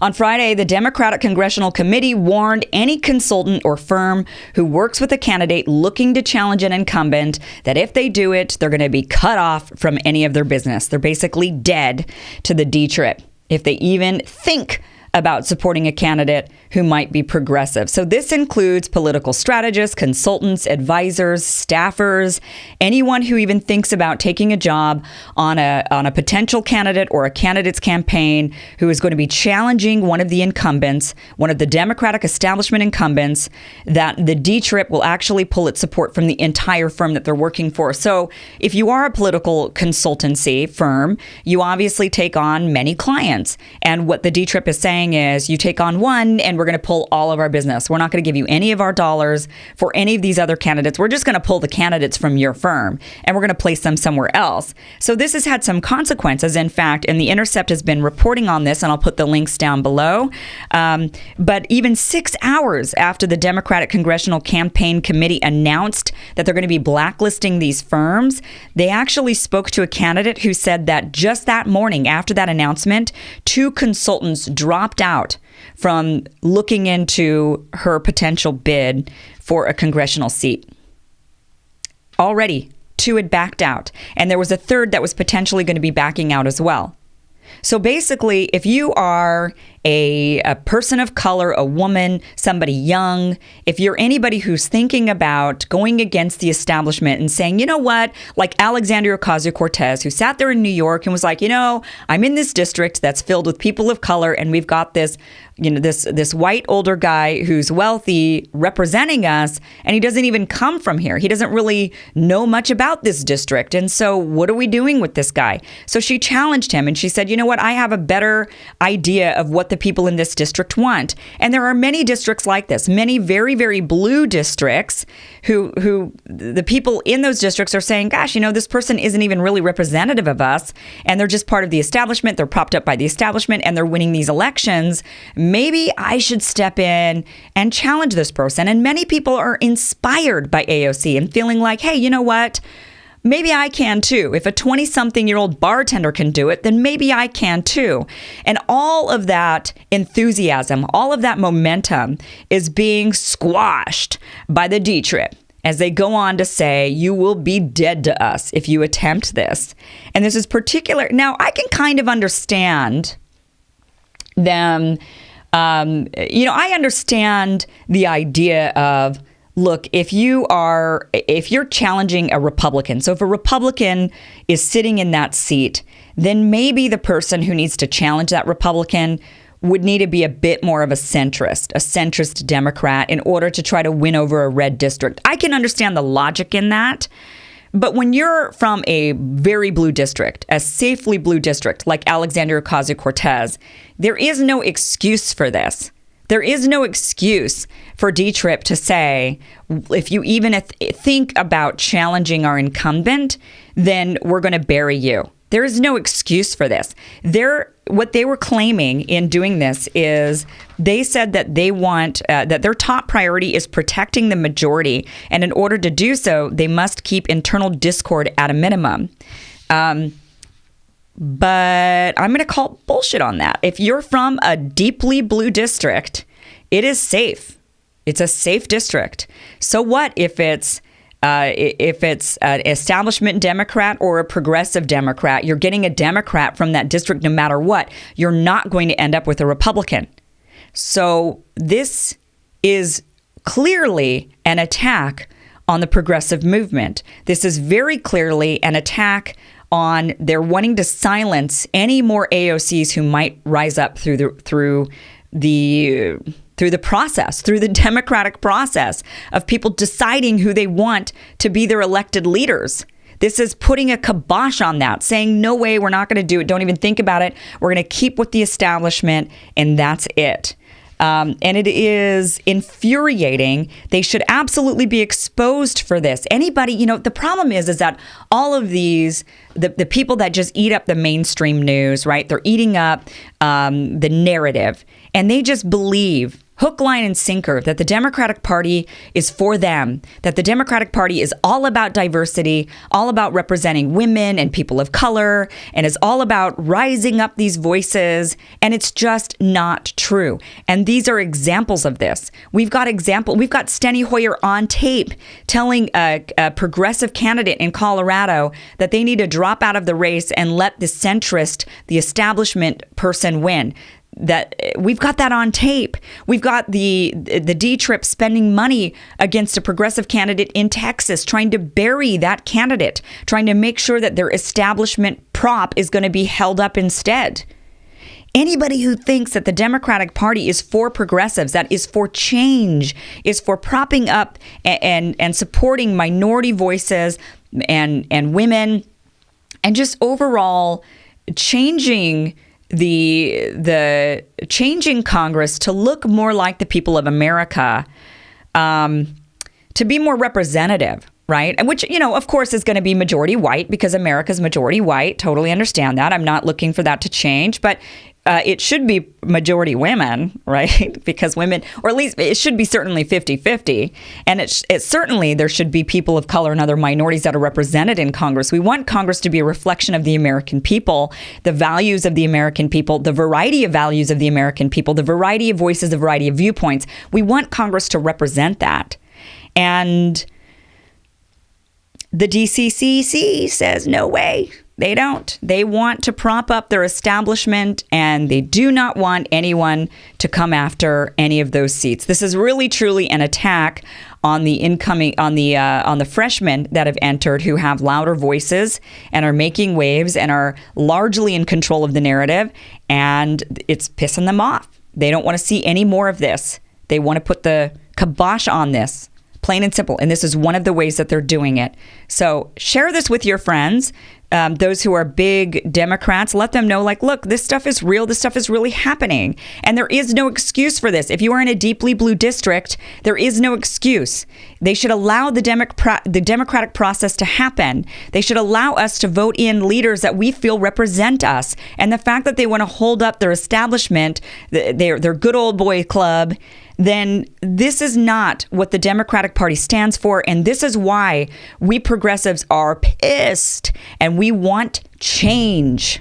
On Friday, the Democratic Congressional Committee warned any consultant or firm who works with a candidate looking to challenge an incumbent that if they do it, they're going to be cut off from any of their business. They're basically dead to the D trip if they even think about supporting a candidate who might be progressive. So this includes political strategists, consultants, advisors, staffers, anyone who even thinks about taking a job on a potential candidate or a candidate's campaign who is going to be challenging one of the incumbents, one of the Democratic establishment incumbents, that the D trip will actually pull its support from the entire firm that they're working for. So if you are a political consultancy firm, you obviously take on many clients. And what the D trip is saying is you take on one and we're going to pull all of our business. We're not going to give you any of our dollars for any of these other candidates. We're just going to pull the candidates from your firm and we're going to place them somewhere else. So this has had some consequences, in fact, and The Intercept has been reporting on this, and I'll put the links down below. But even 6 hours after the Democratic Congressional Campaign Committee announced that they're going to be blacklisting these firms, they actually spoke to a candidate who said that just that morning after that announcement, 2 consultants dropped out from looking into her potential bid for a congressional seat. Already, 2 had backed out, and there was a third that was potentially going to be backing out as well. So basically, if you are a person of color, a woman, somebody young, if you're anybody who's thinking about going against the establishment and saying, you know what, like Alexandria Ocasio-Cortez, who sat there in New York and was like, I'm in this district that's filled with people of color, and we've got this, this white older guy who's wealthy representing us, and he doesn't even come from here. He doesn't really know much about this district. And so what are we doing with this guy? So she challenged him and she said, you know what, I have a better idea of what the people in this district want. And there are many districts like this, many very, very blue districts who the people in those districts are saying, gosh, this person isn't even really representative of us. And they're just part of the establishment. They're propped up by the establishment and they're winning these elections. Maybe I should step in and challenge this person. And many people are inspired by AOC and feeling like, hey, you know what? Maybe I can too. If a 20-something-year-old bartender can do it, then maybe I can too. And all of that enthusiasm, all of that momentum is being squashed by the D trip as they go on to say, you will be dead to us if you attempt this. And this is particular. Now, I can kind of understand them. I understand the idea of, look, if you're challenging a Republican, so if a Republican is sitting in that seat, then maybe the person who needs to challenge that Republican would need to be a bit more of a centrist Democrat in order to try to win over a red district. I can understand the logic in that. But when you're from a very blue district, a safely blue district like Alexandria Ocasio-Cortez, there is no excuse for this. There is no excuse for D-Trip to say, if you even think about challenging our incumbent, then we're going to bury you. There is no excuse for this. What they were claiming in doing this is they said that they want, that their top priority is protecting the majority. And in order to do so, they must keep internal discord at a minimum. But I'm going to call bullshit on that. If you're from a deeply blue district, it is safe. It's a safe district. So what if it's an establishment Democrat or a progressive Democrat? You're getting a Democrat from that district no matter what. You're not going to end up with a Republican. So this is clearly an attack on the progressive movement. This is very clearly an attack on their wanting to silence any more AOCs who might rise up through the process, through the democratic process of people deciding who they want to be their elected leaders. This is putting a kibosh on that, saying, no way, we're not going to do it. Don't even think about it. We're going to keep with the establishment, and that's it. And it is infuriating. They should absolutely be exposed for this. Anybody, the problem is that all of these, the people that just eat up the mainstream news, right? They're eating up the narrative, and they just believe hook, line, and sinker that the Democratic Party is for them, that the Democratic Party is all about diversity, all about representing women and people of color, and is all about rising up these voices. And it's just not true. And these are examples of this. We've got Steny Hoyer on tape telling a progressive candidate in Colorado that they need to drop out of the race and let the centrist, the establishment person win. That we've got that on tape. We've got the D-Trip spending money against a progressive candidate in Texas, trying to bury that candidate, trying to make sure that their establishment prop is going to be held up instead. Anybody who thinks that the Democratic Party is for progressives, that is for change, is for propping up and supporting minority voices and women, and just overall changing the changing Congress to look more like the people of America, to be more representative, right? And which, of course, is going to be majority white because America's majority white. Totally understand that. I'm not looking for that to change, but it should be majority women, right? Because women, or at least it should be certainly 50-50. And it's certainly there should be people of color and other minorities that are represented in Congress. We want Congress to be a reflection of the American people, the values of the American people, the variety of values of the American people, the variety of voices, the variety of viewpoints. We want Congress to represent that. And the DCCC says, no way. They don't. They want to prop up their establishment, and they do not want anyone to come after any of those seats. This is really, truly an attack on the freshmen that have entered, who have louder voices and are making waves and are largely in control of the narrative, and it's pissing them off. They don't want to see any more of this. They want to put the kibosh on this. Plain and simple. And this is one of the ways that they're doing it. So share this with your friends, those who are big Democrats. Let them know, look, this stuff is real. This stuff is really happening. And there is no excuse for this. If you are in a deeply blue district, there is no excuse. They should allow the democratic process to happen. They should allow us to vote in leaders that we feel represent us. And the fact that they want to hold up their establishment, their good old boy club, then this is not what the Democratic Party stands for. And this is why we progressives are pissed and we want change.